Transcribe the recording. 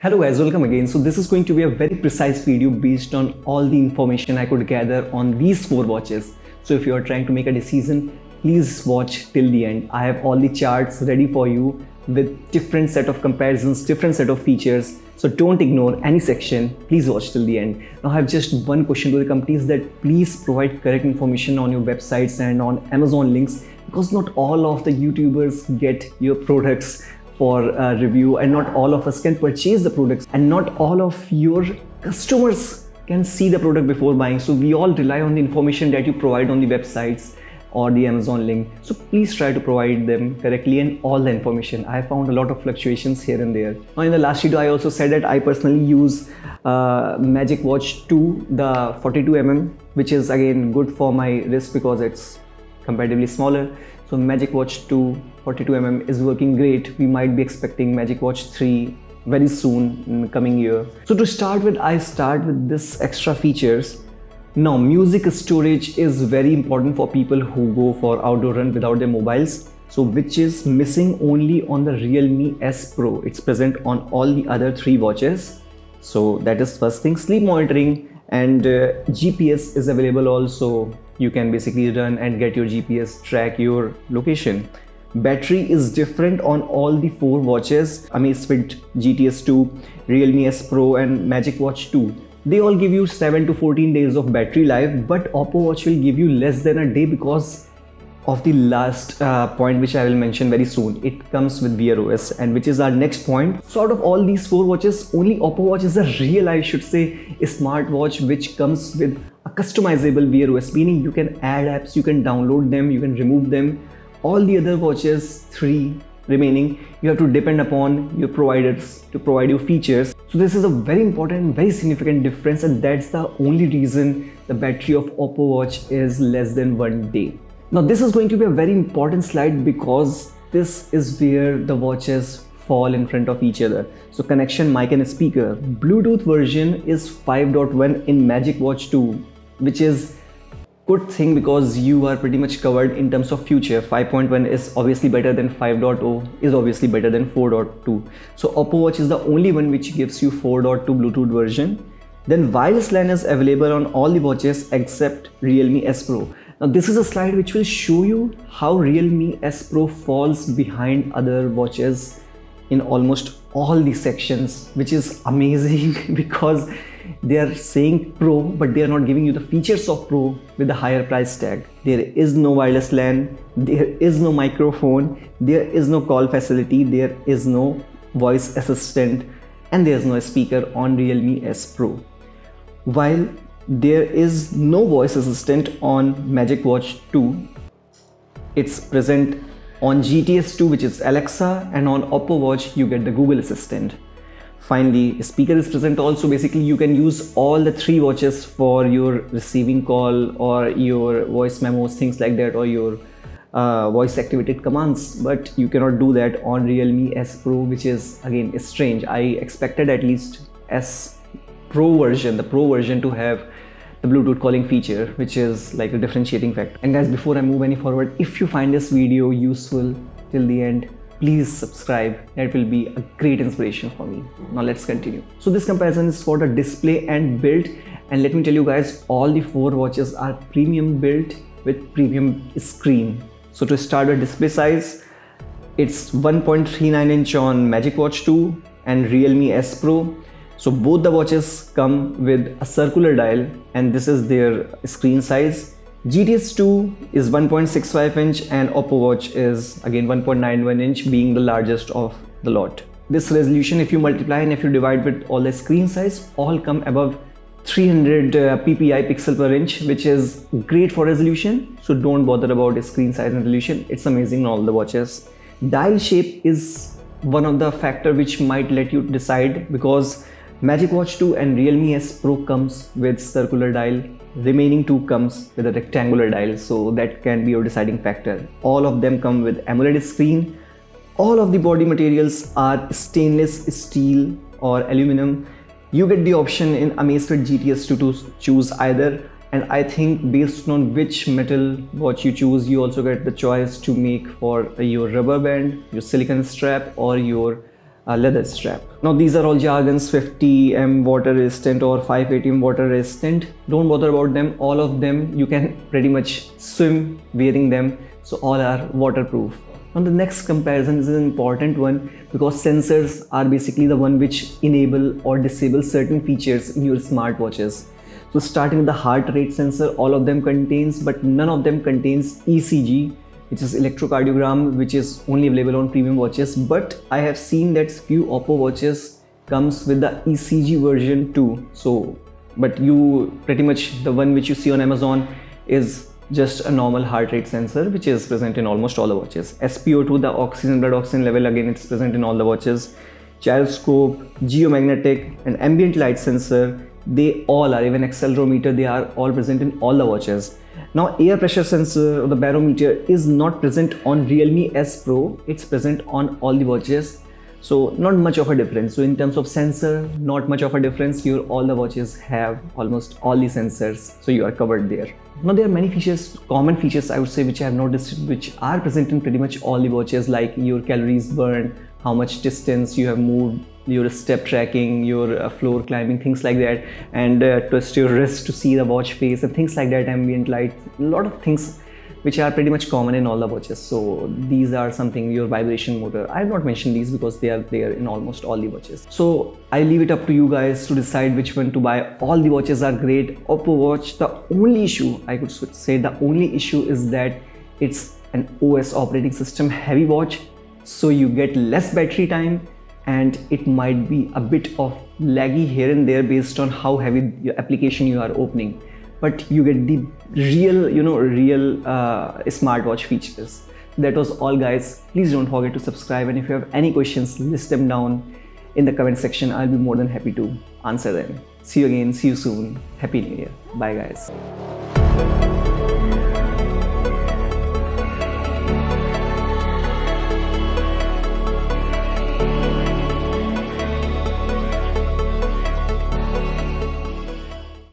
Hello guys, welcome again. So this is going to be a very precise video based on all the information I could gather on these four watches. So if you are trying to make a decision, please watch till the end. I have all the charts ready for you with different set of comparisons, different set of features. So don't ignore any section. Please watch till the end. Now I have just one question to the companies that please provide correct information on your websites and on Amazon links, because not all of the YouTubers get your products for a review, and not all of us can purchase the products, and not all of your customers can see the product before buying. So we all rely on the information that you provide on the websites or the Amazon link. So please try to provide them correctly and all the information. I found a lot of fluctuations here and there. Now in the last video I also said that I personally use Magic Watch 2, the 42mm, which is again good for my wrist because it's comparatively smaller. So Magic Watch 2 42mm is working great. We might be expecting Magic Watch 3 very soon in the coming year. So to start with, I start with this extra features. Now music storage is very important for people who go for outdoor run without their mobiles. So which is missing only on the Realme S Pro. It's present on all the other three watches. So that is first thing. Sleep monitoring and GPS is available also. You can basically run and get your GPS, track your location. Battery is different on all the four watches: Amazfit GTS 2, Realme S Pro and Magic Watch 2. They all give you 7 to 14 days of battery life, but Oppo Watch will give you less than a day because of the last point which I will mention very soon. It comes with Wear OS, and which is our next point. So out of all these four watches, only Oppo Watch is a real, I should say, a smartwatch which comes with a customizable Wear OS, meaning you can add apps, you can download them, you can remove them. All the other watches, three remaining, you have to depend upon your providers to provide you features. So this is a very important, very significant difference, and that's the only reason the battery of Oppo Watch is less than 1 day. Now this is going to be a very important slide because this is where the watches fall in front of each other. So connection, mic and speaker. Bluetooth version is 5.1 in Magic Watch 2, which is good thing because you are pretty much covered in terms of future. 5.1 is obviously better than 5.0, is obviously better than 4.2. So Oppo Watch is the only one which gives you 4.2 Bluetooth version. Then wireless LAN is available on all the watches except Realme S Pro. Now this is a slide which will show you how Realme S Pro falls behind other watches in almost all the sections, which is amazing because they are saying Pro, but they are not giving you the features of Pro with the higher price tag. There is no wireless LAN, there is no microphone, there is no call facility, there is no voice assistant, and there is no speaker on Realme S Pro. While there is no voice assistant on Magic Watch 2, it's present on GTS 2, which is Alexa, and on Oppo Watch you get the Google Assistant. Finally, speaker is present also. Basically you can use all the three watches for your receiving call or your voice memos, things like that, or your voice activated commands, but you cannot do that on Realme S Pro, which is again strange. I expected at least S Pro version, the Pro version, to have the Bluetooth calling feature, which is like a differentiating factor. And guys, before I move any forward, if you find this video useful till the end, please subscribe. That will be a great inspiration for me. Now let's continue. So this comparison is for the display and build, and let me tell you guys, all the four watches are premium built with premium screen. So to start with display size, it's 1.39 inch on Magic Watch 2 and Realme S Pro. So both the watches come with a circular dial, and this is their screen size. GTS 2 is 1.65 inch and Oppo Watch is again 1.91 inch, being the largest of the lot. This resolution, if you multiply and if you divide with all the screen size, all come above 300 ppi pixel per inch, which is great for resolution. So don't bother about the screen size and resolution. It's amazing on all the watches. Dial shape is one of the factor which might let you decide, because Magic Watch 2 and Realme S Pro comes with circular dial, remaining two comes with a rectangular dial, so that can be your deciding factor. All of them come with AMOLED screen. All of the body materials are stainless steel or aluminum. You get the option in Amazfit GTS 2 to choose either, and I think based on which metal watch you choose, you also get the choice to make for your rubber band, your silicone strap, or your leather strap. Now these are all jargons: 50m water resistant or 580m water resistant. Don't bother about them. All of them you can pretty much swim wearing them, so all are waterproof. Now the next comparison is an important one, because sensors are basically the one which enable or disable certain features in your smartwatches. So starting with the heart rate sensor, all of them contains, but none of them contains ECG, which is electrocardiogram, which is only available on premium watches. But I have seen that few Oppo watches comes with the ECG version too. So, but you pretty much, the one which you see on Amazon is just a normal heart rate sensor, which is present in almost all the watches. SpO2, the oxygen, blood oxygen level, again it's present in all the watches. Gyroscope, geomagnetic and ambient light sensor, they all are, even accelerometer, they are all present in all the watches. Now air pressure sensor or the barometer is not present on Realme S Pro, it's present on all the watches. So not much of a difference. So in terms of sensor, not much of a difference. All the watches have almost all the sensors, so you are covered there. Now there are many features, common features I would say, which I have noticed, which are present in pretty much all the watches, like your calories burned, how much distance you have moved, your step tracking, your floor climbing, things like that, and twist your wrist to see the watch face and things like that, ambient light, a lot of things which are pretty much common in all the watches. So these are something, your vibration motor. I have not mentioned these because they are there in almost all the watches. So I leave it up to you guys to decide which one to buy. All the watches are great. Oppo watch, the only issue, I could say the only issue is that it's an OS operating system heavy watch. So you get less battery time and it might be a bit of laggy here and there based on how heavy your application you are opening. But you get the real, smartwatch features. That was all, guys. Please don't forget to subscribe, and if you have any questions, list them down in the comment section. I'll be more than happy to answer them. See you again. See you soon. Happy New Year. Bye, guys.